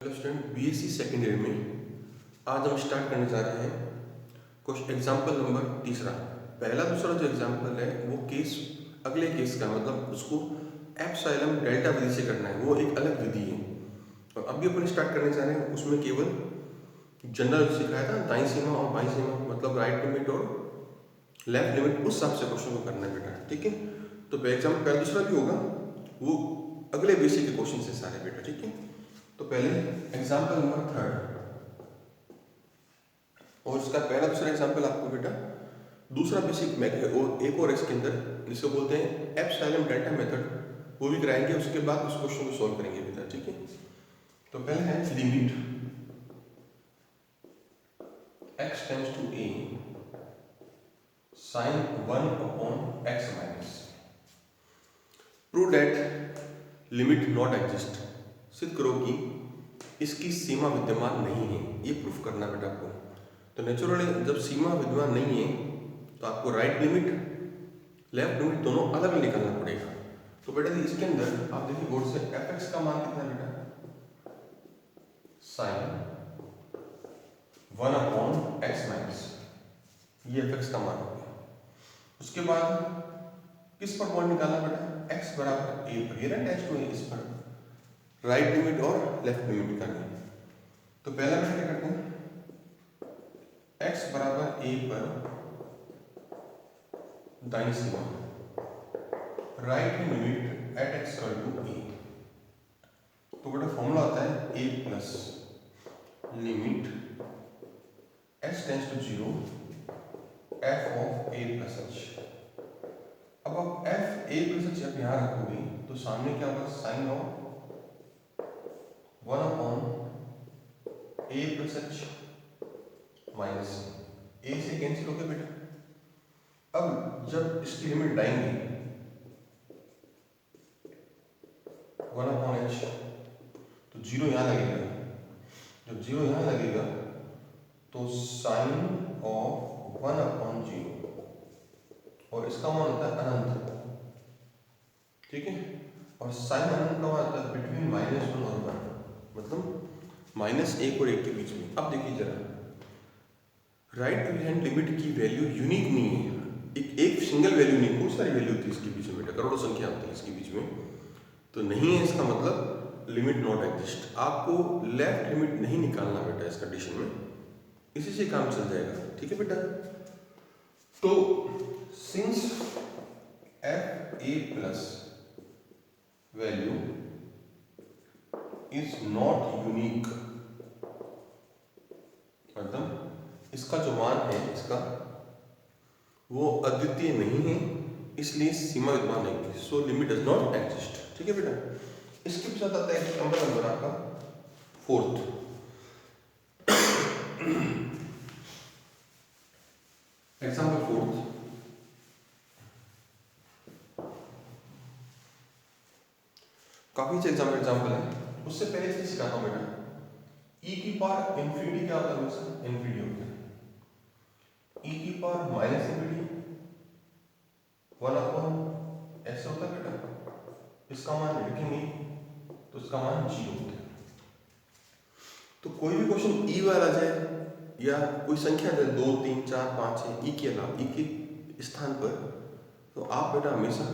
Hello student, BSc second year में आज हम स्टार्ट करने जा रहे हैं क्वेश्चन एग्जाम्पल नंबर तीसरा। पहला दूसरा जो एग्जाम्पल है वो केस अगले केस का मतलब उसको एप्सिलॉन डेल्टा विधि से करना है, वो एक अलग विधि है। और अभी अपन स्टार्ट करने जा रहे हैं उसमें केवल जनरल सिखाया था, दाईं सीमा और बाईं सीमा मतलब राइट लिमिट और लेफ्ट लिमिट, उस हिसाब से क्वेश्चन को करना है बेटा, ठीक है। तो एग्जाम्पल पहला दूसरा भी होगा, वो अगले बेसिक के क्वेश्चन से सारे बेटा, ठीक है। तो पहले एग्जाम्पल नंबर थर्ड, और इसका पहला दूसरा एग्जाम्पल आपको बेटा दूसरा बेसिक मैथ है और एक और इसके अंदर जिसको बोलते हैं एप्सिलॉन डेल्टा मेथड, वो भी कराएंगे। उसके बाद उस क्वेश्चन को सॉल्व करेंगे बेटा, ठीक है। तो पहले है limit x tends to a sin 1 upon x minus, prove that limit not exist, सिद्ध करो कि इसकी सीमा विद्यमान नहीं है। ये प्रूफ करना बेटा आपको। तो नेचुरली जब सीमा विद्यमान नहीं है तो आपको राइट लिमिट लेफ्ट लिमिट दोनों अलग निकालना पड़ेगा। तो बेटा इसके अंदर आप देखिए बोर्ड से fx का मान कितना बेटा, साइन 1 अपॉन x माइनस, ये fx का मान हो गया। उसके बाद किस पर पॉइंट निकालना बेटा, x बराबर a पर, ये टेंड्स टू a, इस पर राइट लिमिट और लेफ्ट लिमिट निकालनी है। तो पहला बेटा क्या करते हैं, x बराबर a पर दाईं सीमा right limit at x equal to a। तो बेटा फॉर्मूला आता है a plus limit x tends to 0 f of a plus h। अब आप f a प्लस h आप यहाँ रखोगे तो सामने क्या होगा, sine of 1 upon a plus h minus a से कैंसिल हो गया बेटा। अब जब इसकी लिमिट लाएंगे 1 अपॉन h तो 0 यहाँ लगेगा, जब 0 यहाँ लगेगा तो साइन ऑफ 1 अपॉन 0 और इसका मान होता है अनंत, ठीक है। और साइन अनंत का मान होता है बिटवीन -1 और 1, मतलब -1 और 1 के बीच में। अब देखिए जरा, राइट हैंड लिमिट की वैल्यू यूनिक नहीं है, एक सिंगल वैल्यू नहीं, बहुत सारी वैल्यू होती है इसके बीच में बेटा, करोड़ों संख्या होती है इसके बीच में। तो नहीं है इसका मतलब लिमिट नॉट एग्जिस्ट। आपको लेफ्ट लिमिट नहीं निकालना बेटा इस कंडीशन में, इसी से काम चल जाएगा, ठीक है बेटा। तो since F A plus value is not unique, मतलब इसका जो मान है इसका वो अद्वितीय नहीं है, इसलिए सीमा विद्यमान नहीं है, so limit does not exist, ठीक है बेटा। इसके साथ आता है एग्जाम्पल नंबर आपका फोर्थ। एग्जाम्पल फोर्थ, काफी अच्छे एग्जाम्पल है। उससे पहले चीज सिखाता हूं बेटा, e की पावर इंफिनिटी क्या होता है, इंफिनिटी होता है। e की पावर माइनस इंफिनिटी 1 अपॉन ऐसे होता है बेटा, इसका मान लिखेंगे तो इसका मान 0 होता है। तो कोई भी क्वेश्चन ई वाला जाए या कोई संख्या दे 2 3 4 5 6 ई के अलावा, ई के स्थान पर, तो आप बेटा हमेशा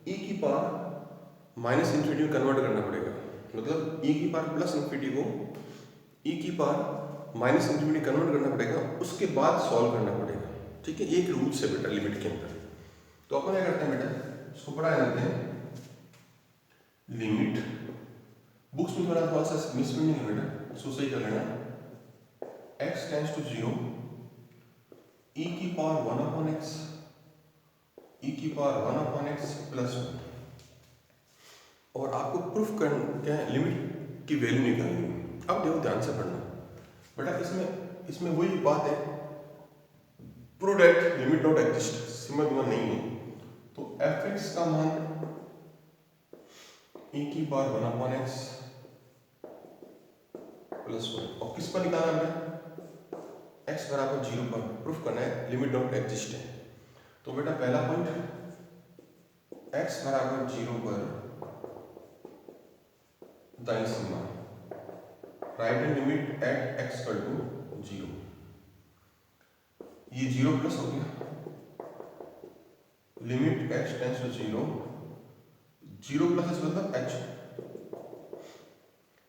ई की पावर माइनस इंफिनिटी में कन्वर्ट करना पड़ेगा। मतलब ई की पावर प्लस इंफिनिटी को ई की पावर माइनस इंफिनिटी कन्वर्ट करना पड़ेगा, उसके बाद सॉल्व करना पड़ेगा, ठीक है। एक रूल से बेटा लिमिट के अंदर। तो अपन क्या करते हैं बेटा, इसको पढ़ा लेते हैं लिमिट। बुक्स में थोड़ा सा मिसप्रिंटिंग है बेटा, इसको सही कर लेना। x टेंड्स टू 0 e की पावर 1 अपॉन x, e की पावर 1 अपॉन x प्लस 1। और आपको प्रूफ करना क्या है, लिमिट की वैल्यू निकालनी है। अब देखो ध्यान से पढ़ना बेटा, इसमें वही बात है, prove that limit not exist, सीमा विद्यमान नहीं है। तो fx का मान e की पावर 1 अपॉन x प्लस 1, और किस पर निकालना है, x बराबर 0 पर प्रूफ करना है लिमिट नॉट एग्जिस्ट है। तो बेटा पहला पॉइंट, x बराबर 0 पर दाईं सीमा right hand limit at x equal to 0, ये 0 प्लस हो गया, limit x tends to 0, 0 plus h मतलब एच।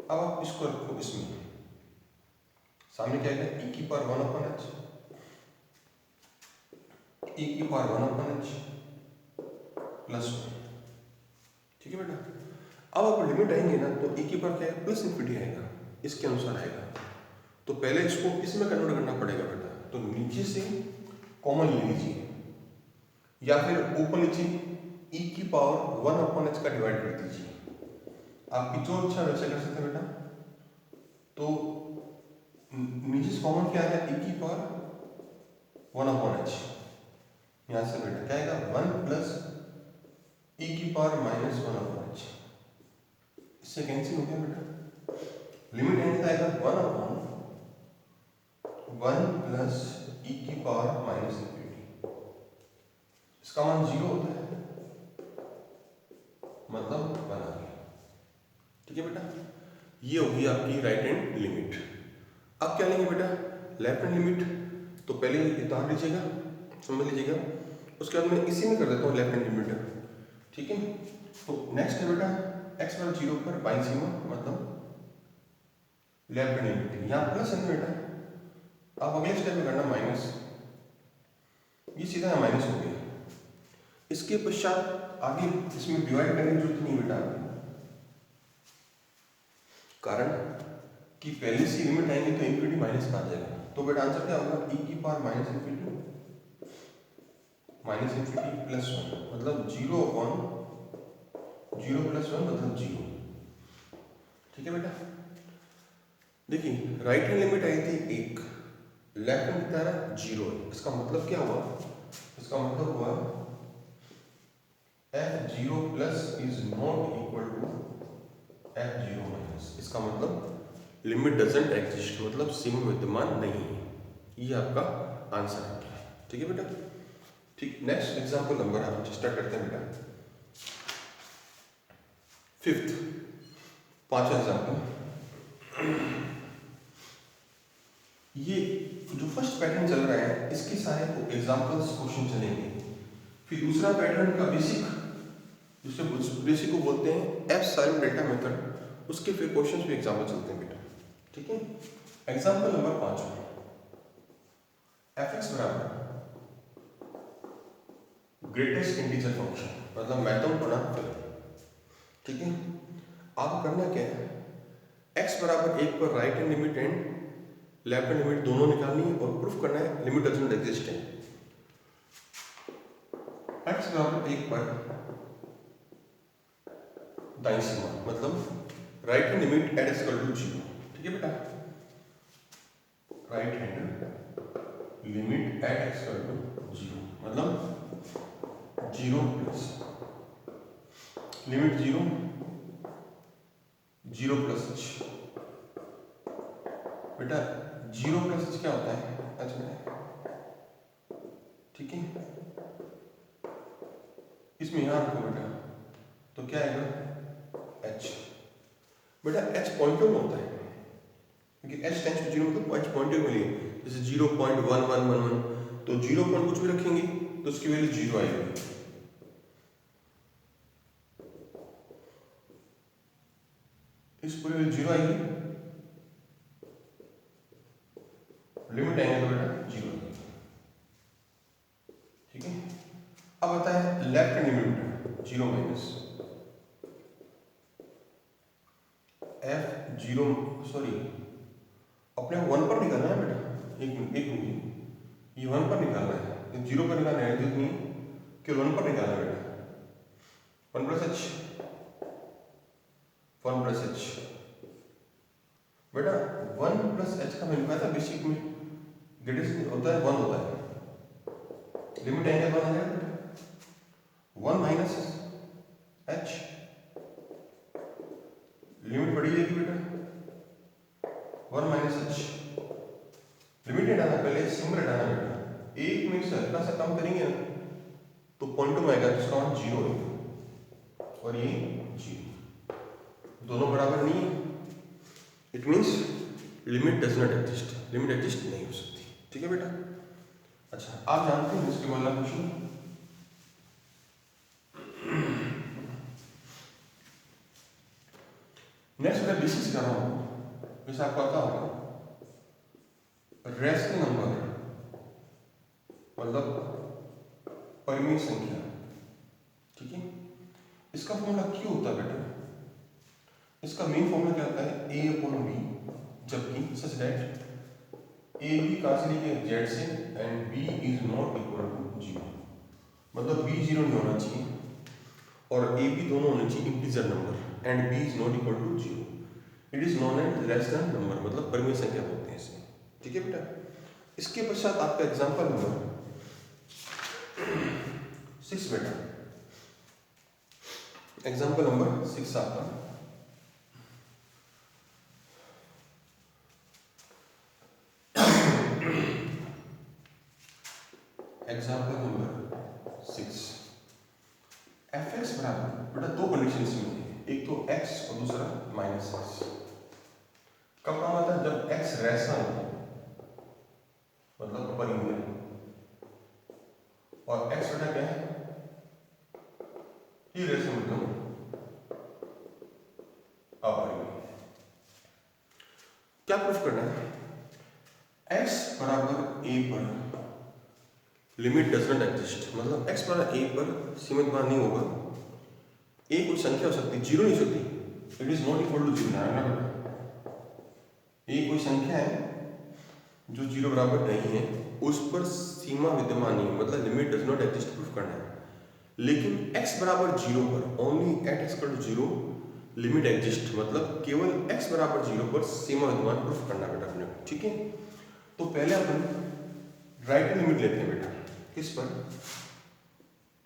अब आप इसको रखो इसमें, सामने क्या है e की पावर 1 अपॉन एच, e की पावर 1 अपॉन एच प्लस 1, ठीक है बेटा। अब आप लिमिट आएंगे ना तो e की पावर क्या है प्लस इन्फिनिटी आएगा, इसके अनुसार आएगा। तो पहले इसको इसमें कन्वर्ट करना पड़ेगा बेटा, तो नीचे से कॉमन ले लीजिए या फिर ऊपर नीचे e की पावर 1 अपॉन एच का डिवाइड कर दीजिए, आपकी जो इच्छा वैसे कर सकते हैं बेटा। तो नीचे से कॉमन क्या आएगा e की पावर 1 अपॉन एच, यहाँ से बेटा क्या आएगा 1 प्लस e की पावर माइनस 1 अपॉन एच, इससे कैंसिल हो गया बेटा। लिमिट एंड आएगा 1 अपॉन 1 प्लस e की पावर माइनस इन्फिनिटी, इसका मान 0 होता है, मतलब 1 आ गया, ठीक है बेटा। ये होगी आपकी राइट हैंड लिमिट। अब क्या लेंगे बेटा लेफ्ट हैंड लिमिट, तो पहले उतार लीजिएगा, समझ लीजिएगा, उसके बाद मैं इसी में कर देता हूँ लेफ्ट हैंड लिमिट, ठीक है। तो नेक्स्ट है बेटा x बराबर 0 पर बाई सीमा मतलब लेफ्ट हैंड लिमिट, यहाँ प्लस है बेटा, अब अगले स्टेप में करना माइनस, ये सीधा यहाँ माइनस हो गया। इसके पश्चात आगे इसमें डिवाइड करने की जरूरत नहीं बेटा, कारण कि पहले से लिमिट आएंगे तो इन्फिनिटी माइनस का आ जाएगा, तो बेटा आंसर क्या होगा e की पावर माइनस इन्फिनिटी प्लस 1 मतलब 0 अपॉन 0 प्लस 1 मतलब 0, ठीक है बेटा। देखिए राइट हैंड लिमिट आई थी 1, लेफ्ट हैंड बता रहा 0 है, इसका मतलब क्या हुआ, इसका मतलब हुआ f0 plus is not equal to f0 minus, इसका मतलब लिमिट डजंट एग्जिस्ट, मतलब सीमा विद्यमान नहीं है, ये आपका आंसर है, ठीक है बेटा। ठीक, नेक्स्ट एग्जांपल नंबर आप स्टार्ट करते हैं बेटा, फिफ्थ, पांचवा एग्जांपल। ये जो फर्स्ट पैटर्न चल रहा है इसके सारे एग्जांपल्स क्वेश्चन चलेंगे, फिर दूसरा पैटर्न का बेसिक, दूसरे बेसिक को बोलते हैं एफ साइन डेल्टा मेथड, उसके फिर क्वेश्चंस भी एग्जांपल चलते हैं बेटा, ठीक है। एग्जांपल नंबर 5, एफ एक्स बराबर ग्रेटेस्ट इंटीजर फंक्शन मतलब मैथम गुणा फिर, ठीक है। आप करना क्या है, x बराबर 1 पर right hand limit and left hand limit दोनों निकालनी है और प्रूफ करना है लिमिट डजंट एग्जिस्ट है। x बराबर 1 पर दाईं सीमा मतलब right hand limit at equal to 0, ठीक है बेटा। Right hand limit at equal to 0 मतलब 0 प्लस लिमिट 0 0 प्लस h, बेटा 0 प्लस h क्या होता है h में, ठीक है। इसमें यहां रखो बेटा, तो क्या आएगा h, बेटा h पॉइंटर में होता है क्योंकि h टेंस टू 0 मतलब h पॉइंटर में लिए, जैसे 0.1111 तो 0 पॉइंट कुछ भी रखेंगे तो उसकी वैल्यू 0 आएगी, इस पूरी वैल्यू 0 आएगी, लिमिट आएंगे तो बेटा 0 आएगी, ठीक है। अब आता है left hand limit 0 minus f0, sorry अपने 1 पर निकालना है बेटा, एक मिनट ये 1 पर निकालना है, 0 पर निकालना है जितनी केवल 1 पर निकालना है बेटा, 1 प्लस h बेटा 1 प्लस h का वैल्यू क्या था बेसिक में, ग्रेटेस्ट होता है 1 होता है, लिमिट आएंगे 1 आ जाएगा, 1 माइनस h, लिमिट बढ़ी जाएगी बेटा 1 माइनस h, लिमिट हटाना पहले सिंबल हटाना बेटा, 1 में से हल्का सा कम करेंगे ना तो पॉइंट में आएगा, जिसका मान 0 होगा और ये 0, दोनों बराबर नहीं है, it means limit does not exist, limit exist नहीं हो सकती। ठीक है बेटा। अच्छा, आप जानते हैं इसके वाला क्वेश्चन, नेक्स्ट बेटा डिस्कस कर रहा हूं, जैसे आपको पता होगा रेशनल नंबर मतलब परिमेय संख्या। ठीक है, इसका फॉर्मूला क्यों होता है बेटा? इसका मेन फॉर्मूला क्या होता है? ए अपॉन बी, जबकि सच दैट ए बी कहां से लिखे? जेड से, and B is not equal to 0, मतलब बी 0 नहीं होना चाहिए और ए बी दोनों होने चाहिए integer number, and B is not equal to 0। It is known as rational number, मतलब परिमेय संख्या बोलते हैं इसे। ठीक है बेटा। इसके पश्चात आपका एग्जांपल नंबर 6 बेटा, एग्जांपल नंबर 6 आपका, एग्जांपल नंबर 6, एफ एक्स बराबर बेटा दो कंडीशन इसमें है, एक तो x और दूसरा -x। कब काम आता है? जब x रेशनल हो, मतलब परिमेय, और x बेटा क्या है? इरेशनल, मतलब अपरिमेय। क्या प्रूफ करना है? x बराबर a पर लिमिट डज नॉट एग्जिस्ट, मतलब x बराबर a पर सीमित मान नहीं होगा। a कोई संख्या हो सकती है, 0 नहीं हो सकती। It is not equal to 0। a कोई संख्या है जो 0 बराबर नहीं है, उस पर सीमा विद्यमान नहीं है, मतलब limit does not exist proof करना है। लेकिन x बराबर 0 पर, only at x equal to 0 limit exist, मतलब केवल x बराबर 0 पर सीमा विद्यमान प्रूफ करना बेटा अपने। ठीक है, तो पहले अपन राइट लिमिट लेते हैं बेटा, किस पर?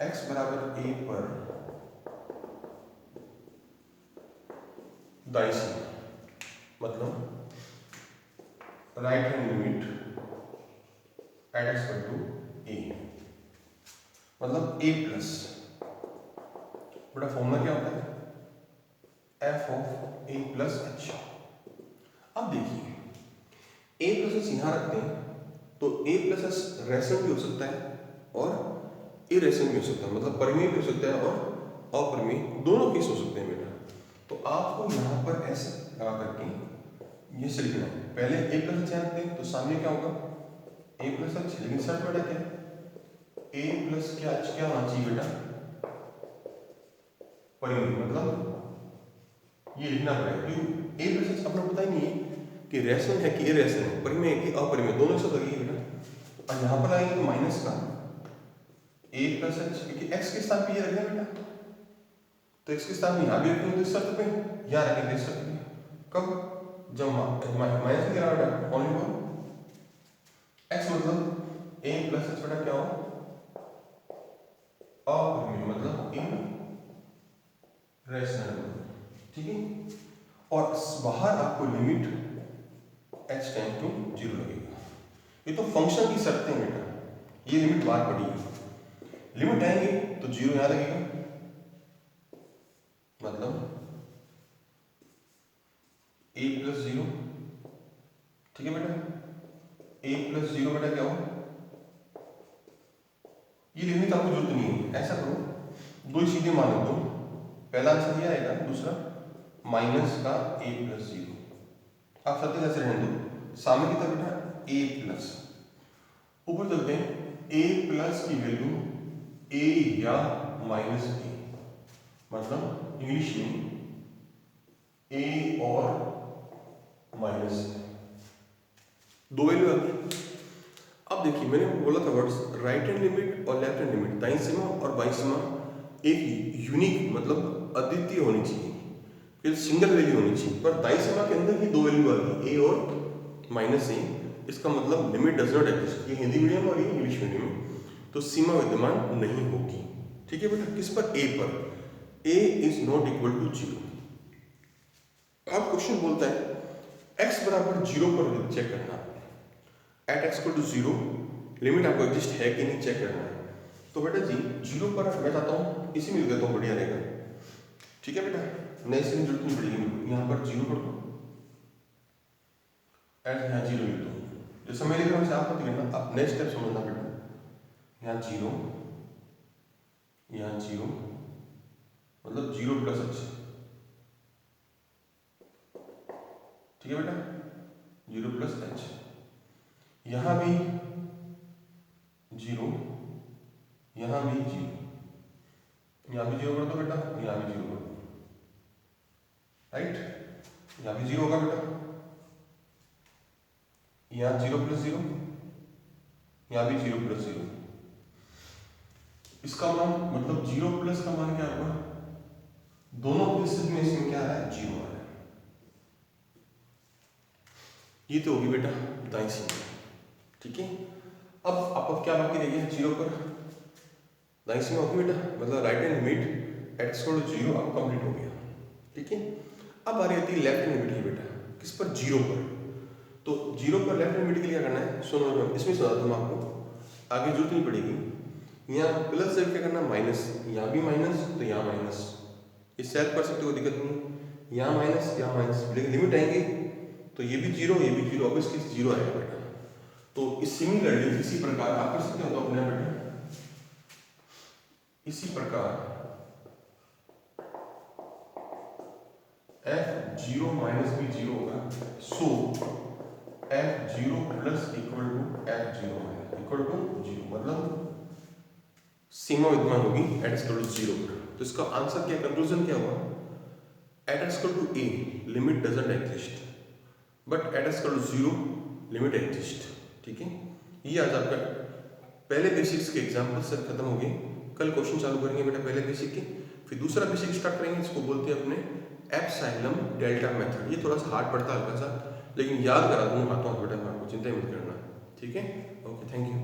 x बराबर a पर दाईं सीमा, मतलब right hand limit at x equal to a, मतलब a प्लस, बेटा फॉर्मूला क्या होता है? f of a plus h। अब देखिए a प्लस h यहां रखते हैं तो a प्लस h रेशनल भी हो सकता है और इरेशनल भी हो सकता है, मतलब परिमेय भी हो सकता है और अपरिमेय, दोनों केस हो सकते हैं बेटा। तो आपको यहाँ पर ऐसे लगा करके ये से लिखना है। पहले a प्लस h रखते हैं तो सामने क्या होगा? a प्लस h, लेकिन शर्त बेटा क्या है? a प्लस क्या h क्या होना चाहिए बेटा? परिमेय, मतलब ये लिखना पड़ेगा क्योंकि a प्लस h अपना पता ही नहीं है कि रेशनल है कि इरेशनल है, परिमेय है कि अपरिमेय, दोनों से लगेगी बेटा। और यहाँ पर आएंगे तो माइनस का a प्लस h, क्योंकि x के स्थान पे ये रखेंगे बेटा, तो x के स्थान में यहाँ भी रखेंगे तो इस शर्त पे, यहाँ रखेंगे इस शर्त पे। कब? जब माइनस के बराबर ओनली वन x, मतलब a प्लस h बेटा क्या हो? अपरिमेय, मतलब इरेशनल। ठीक है, और बाहर आपको लिमिट h टेंड्स टू 0 लगेगा। ये तो फंक्शन की शर्तें हैं बेटा, ये लिमिट बाहर पड़ी है। लिमिट आएंगे तो 0 यहां लगेगा, मतलब a प्लस 0। ठीक है बेटा, a प्लस 0 बेटा क्या हो? ये लिमिट आपको जरूरत नहीं है। ऐसा करो, दो ही सीधे मान दो, पहला आंसर ये आएगा, दूसरा माइनस का a प्लस 0। आप सत्य जैसे रहने दो, सामने की तरफ बेटा a प्लस, ऊपर चलते हैं a प्लस की वैल्यू a या माइनस a, मतलब इंग्लिश में a और माइनस, दो वैल्यू आ गई। अब देखिए मैंने बोला था वर्ड्स राइट हैंड लिमिट और लेफ्ट हैंड लिमिट, दाईं सीमा और बाईं सीमा एक यूनिक, मतलब अद्वितीय होनी चाहिए, फिर सिंगल वैल्यू होनी चाहिए। पर दाईं सीमा के अंदर ही दो वैल्यू आ गई, a और माइनस a, इसका मतलब लिमिट डज नॉट एग्जिस्ट। ये हिंदी मीडियम और ये इंग्लिश मीडियम, तो सीमा विद्यमान नहीं होगी। ठीक है बेटा, किस पर? a पर, a is not equal to 0। अब क्वेश्चन बोलता है x बराबर 0 पर चेक करना, at x equal to 0 limit आपको एग्जिस्ट है कि नहीं चेक करना है। तो बेटा जी 0 पर मैं चाहता हूँ इसी में लिख देता हूँ, बढ़िया रहेगा। ठीक है बेटा, नई से जरूरत नहीं पड़ेगी, यहाँ पर 0 कर दो, एट यहाँ जीरो लिख दो। जैसे मैं लिख रहा हूँ वैसे आप मत लिखना, आप नेक्स्ट स्टेप समझना बेटा। यहाँ जीरो, यहाँ जीरो, मतलब जीरो प्लस एच, ठीक है बेटा, जीरो प्लस एच। यहाँ भी जीरो, यहाँ भी जीरो, यहाँ भी जीरो कर दो बेटा, यहाँ भी जीरो कर दो, राइट। यहाँ भी जीरो होगा बेटा, यहाँ जीरो प्लस जीरो, यहाँ भी जीरो प्लस जीरो। इसका मान मतलब जीरो प्लस का मान क्या होगा, दोनों केसेस में इसमें क्या है, जीरो आ रहा है। ये तो होगी बेटा दाईं सीमा, ठीक है। अब क्या बाकी रह गया, जीरो पर दाईं सीमा होगी बेटा, मतलब right hand limit x equal to zero अब कंप्लीट हो गया, ठीक है। अब आ रही होती है लेफ्ट हैंड लिमिट की बेटा, किस पर, जीरो पर। तो जीरो पर लेफ्ट हैंड लिमिट के लिए क्या करना है, सुनो इसमें समझा दूँ आपको, आगे जरूरत नहीं पड़ेगी। यहाँ प्लस से क्या करना, माइनस, यहाँ भी माइनस तो यहाँ माइनस, इस सेल्फ कर सकते हो, दिक्कत नहीं। यहाँ माइनस यहाँ माइनस, लेकिन लिमिट आएंगे तो ये भी जीरो ये भी जीरो, अब इसके जीरो आएगा बेटा। तो इस सिमिलरली इसी प्रकार आप कर सकते हो तो अपने बेटा, इसी प्रकार एफ जीरो माइनस भी जीरो होगा, so F zero plus equal to F zero minus equal to zero, मतलब सीमा विद्यमान होगी at x equal to zero पर। तो इसका आंसर क्या, कंक्लूजन क्या हुआ, at x equal to A limit doesn't exist, but at x equal to zero limit exist, ठीक है। ये आज आपका पहले बेसिक्स के एग्जाम्पल से खत्म हो गए। कल क्वेश्चन चालू करेंगे बेटा पहले बेसिक के, फिर दूसरा बेसिक स्टार्ट करेंगे, इसको बोलते हैं अपने एप्सिलॉन डेल्टा मेथड। ये थोड़ा सा हार्ड पड़ता है हल्का सा, लेकिन याद करा दूंगा हाथों हाथ बेटा, मैं आपको चिंता ही मत करना, ठीक है। Okay, thank you.